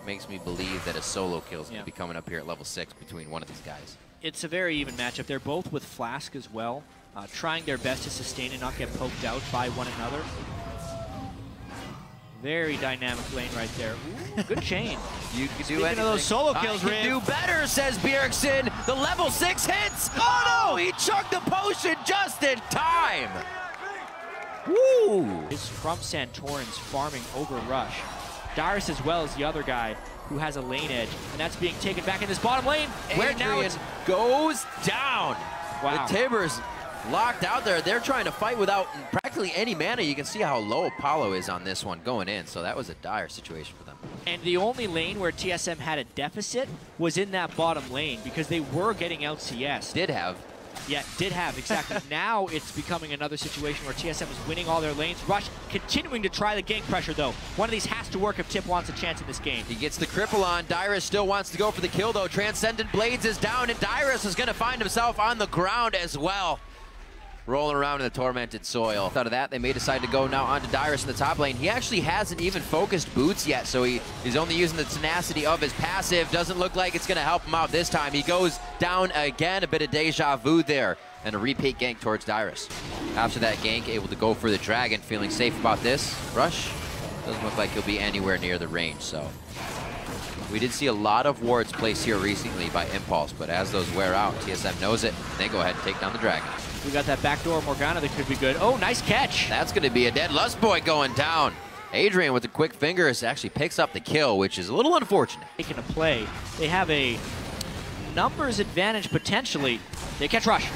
makes me believe that a solo kill is going to be coming up here at level 6 between one of these guys. It's a very even matchup. They're both with Flask as well, trying their best to sustain and not get poked out by one another. Very dynamic lane right there. Ooh, good chain. You can do Speaking anything. of those solo kills, I can do better, says Bjergsen. The level 6 hits. Oh no, he chugged the potion just in time. Woo! It's from Santorin's farming over Rush. Dyrus as well as the other guy who has a lane edge, and that's being taken back in this bottom lane. Where now it goes down. Wow. The Tibbers locked out there. They're trying to fight without practically any mana. You can see how low Apollo is on this one going in, so that was a dire situation for them. And the only lane where TSM had a deficit was in that bottom lane because they were getting LCS. Did have, exactly. Now it's becoming another situation where TSM is winning all their lanes. Rush continuing to try the gank pressure, though. One of these has to work if Tip wants a chance in this game. He gets the cripple on. Dyrus still wants to go for the kill, though. Transcendent Blades is down, and Dyrus is going to find himself on the ground as well, rolling around in the tormented soil. Out of that, they may decide to go now onto Dyrus in the top lane. He actually hasn't even focused boots yet, so he's only using the tenacity of his passive. Doesn't look like it's going to help him out this time. He goes down again, a bit of deja vu there, and a repeat gank towards Dyrus. After that gank, able to go for the dragon, feeling safe about this. Rush doesn't look like he'll be anywhere near the range, so. We did see a lot of wards placed here recently by Impulse, but as those wear out, TSM knows it, and they go ahead and take down the dragon. We got that backdoor Morgana that could be good. Oh, nice catch. That's going to be a dead Lustboy going down. Adrian with the quick fingers actually picks up the kill, which is a little unfortunate. Taking a play. They have a numbers advantage potentially. They catch Rush.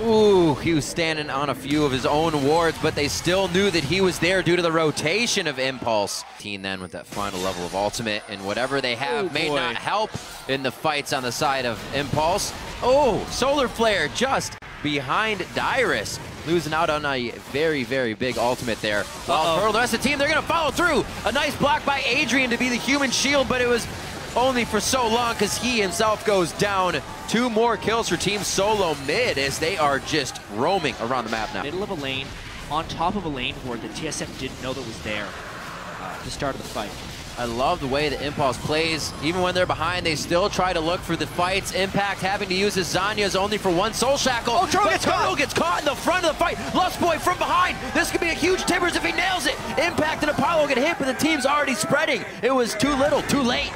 Ooh, he was standing on a few of his own wards, but they still knew that he was there due to the rotation of Impulse. Then with that final level of ultimate, and whatever they have may not help in the fights on the side of Impulse. Oh, Solar Flare just behind Dyrus, losing out on a very, very big ultimate there. WildTurtle, the rest of the team, they're going to follow through. A nice block by Adrian to be the human shield, but it was only for so long because he himself goes down. 2 more kills for Team Solomid as they are just roaming around the map now. Middle of a lane, on top of a lane ward that TSM didn't know that was there at the start of the fight. I love the way that Impulse plays. Even when they're behind, they still try to look for the fights. Impact having to use his Zanyas only for 1 soul shackle. Oh, Turtle gets caught in the front of the fight. Lustboy from behind. This could be a huge Tibbers if he nails it. Impact and Apollo get hit, but the team's already spreading. It was too little, too late.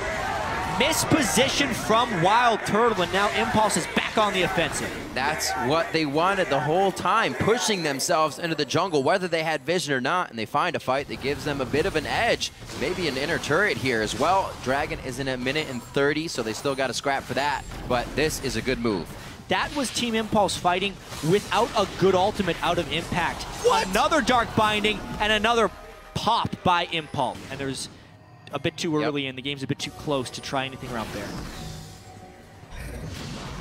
Misposition from WildTurtle, and now Impulse is back on the offensive. That's what they wanted the whole time, pushing themselves into the jungle, whether they had vision or not, and they find a fight that gives them a bit of an edge. Maybe an inner turret here as well. Dragon is in 1:30, so they still got to scrap for that, but this is a good move. That was Team Impulse fighting without a good ultimate out of Impact. What? Another Dark Binding and another pop by Impulse, and there's a bit too early and the game's a bit too close to try anything around there.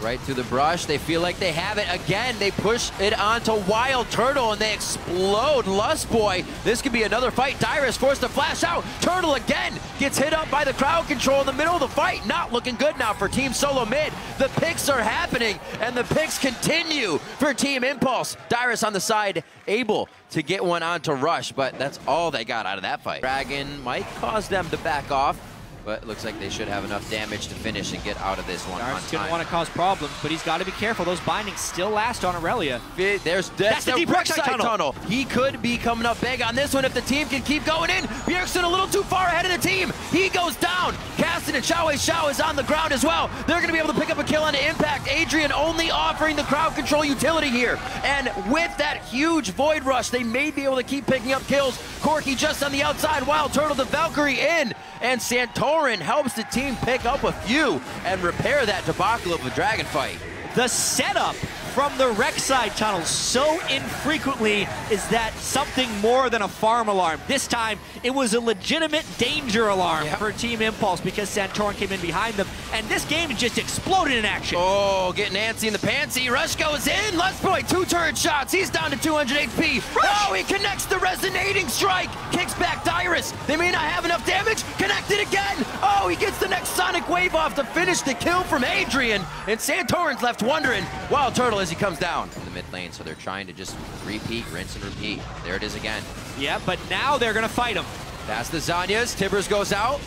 Right through the brush, they feel like they have it again. They push it onto WildTurtle and they explode Lustboy. This could be another fight. Dyrus forced to flash out. Turtle again gets hit up by the crowd control in the middle of the fight. Not looking good now for Team Solomid. The picks are happening and the picks continue for Team Impulse. Dyrus on the side, able to get one onto Rush, but that's all they got out of that fight. Dragon might cause them to back off, but it looks like they should have enough damage to finish and get out of this one on time. Dyrus going to want to cause problems, but he's got to be careful. Those bindings still last on Irelia. That's the deep Rek'Sai tunnel. He could be coming up big on this one if the team can keep going in. Bjergsen a little too far ahead of the team. He goes down. Kassadin and XiaoWeiXiao is on the ground as well. They're going to be able to pick up a kill on the Impact. Adrian only offering the crowd control utility here. And with that huge Void Rush, they may be able to keep picking up kills. Corki just on the outside. WildTurtle, the Valkyrie in. And Santorin helps the team pick up a few and repair that debacle of a dragon fight. The setup from the Rek'Sai tunnel so infrequently is that something more than a farm alarm. This time, it was a legitimate danger alarm for Team Impulse because Santorin came in behind them, and this game just exploded in action. Oh, getting antsy in the pantsy. Rush goes in. Lustboy, 2 turret shots. He's down to 200 HP. Rush. Oh, he connects the resonating strike. Kicks back Dyrus. They may not have enough damage. Connected again. Oh, he gets the next sonic wave off to finish the kill from Adrian. And Santorin's left wondering. WildTurtle as he comes down in the mid lane, so they're trying to just repeat, rinse and repeat. There it is again. Yeah, but now they're going to fight him. That's the Zanyas. Tibbers goes out.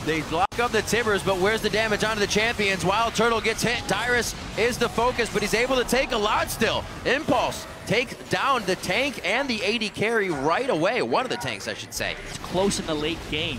They lock up the Tibbers, but where's the damage onto the champions? WildTurtle gets hit. Dyrus is the focus, but he's able to take a lot still. Impulse take down the tank and the AD carry right away. One of the tanks, I should say. It's close in the late game.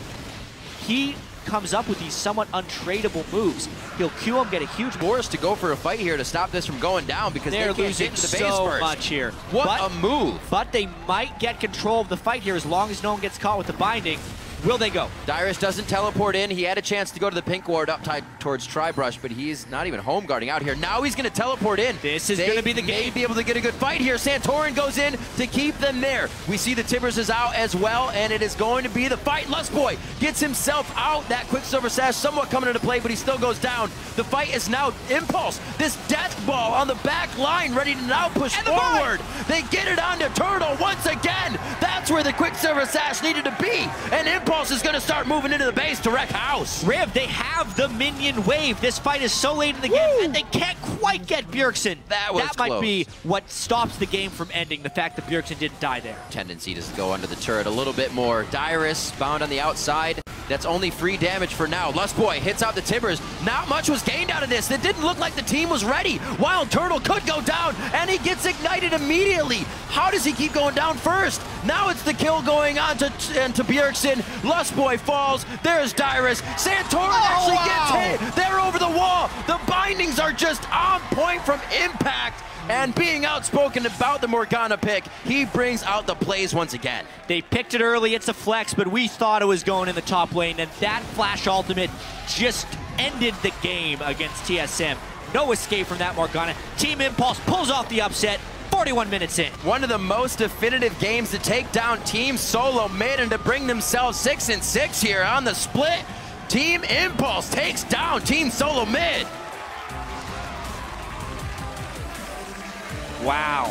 He comes up with these somewhat untradeable moves. He'll Q him, get a huge forced to go for a fight here to stop this from going down because they're they losing into the base so first. much here. What a move. But they might get control of the fight here as long as no one gets caught with the binding. Will they go? Dyrus doesn't teleport in. He had a chance to go to the pink ward up tied towards Tribrush, but he's not even home guarding out here. Now he's going to teleport in. This is going to be the game. May be able to get a good fight here. Santorin goes in to keep them there. We see the Tibbers is out as well, and it is going to be the fight. Lustboy gets himself out. That Quicksilver Sash somewhat coming into play, but he still goes down. The fight is now Impulse. This death ball on the back line ready to now push forward. They get it onto Turtle once again. That's where the Quicksilver Sash needed to be. And Impulse is going to start moving into the base to wreck house. Riv, they have the minion wave. This fight is so late in the game, and they can't quite get Bjergsen. That might be what stops the game from ending, the fact that Bjergsen didn't die there. Tendency to go under the turret a little bit more. Dyrus bound on the outside. That's only free damage for now. Lustboy hits out the Tibbers. Not much was gained out of this. It didn't look like the team was ready. WildTurtle could go down, and he gets ignited immediately. How does he keep going down first? Now it's the kill going on to Bjergsen. Lustboy falls. There's Dyrus. Santorin gets hit. They're over the wall. The bindings are just on point from impact. And being outspoken about the Morgana pick, he brings out the plays once again. They picked it early, it's a flex, but we thought it was going in the top lane, and that flash ultimate just ended the game against TSM. No escape from that Morgana. Team Impulse pulls off the upset, 41 minutes in. One of the most definitive games to take down Team Solomid and to bring themselves 6-6 here on the split. Team Impulse takes down Team Solomid. Wow,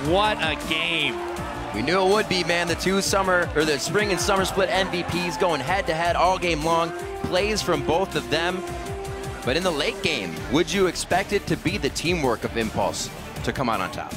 what a game. We knew it would be, man. The spring and summer split MVPs going head-to-head all game long. Plays from both of them. But in the late game, would you expect it to be the teamwork of Impulse to come out on top?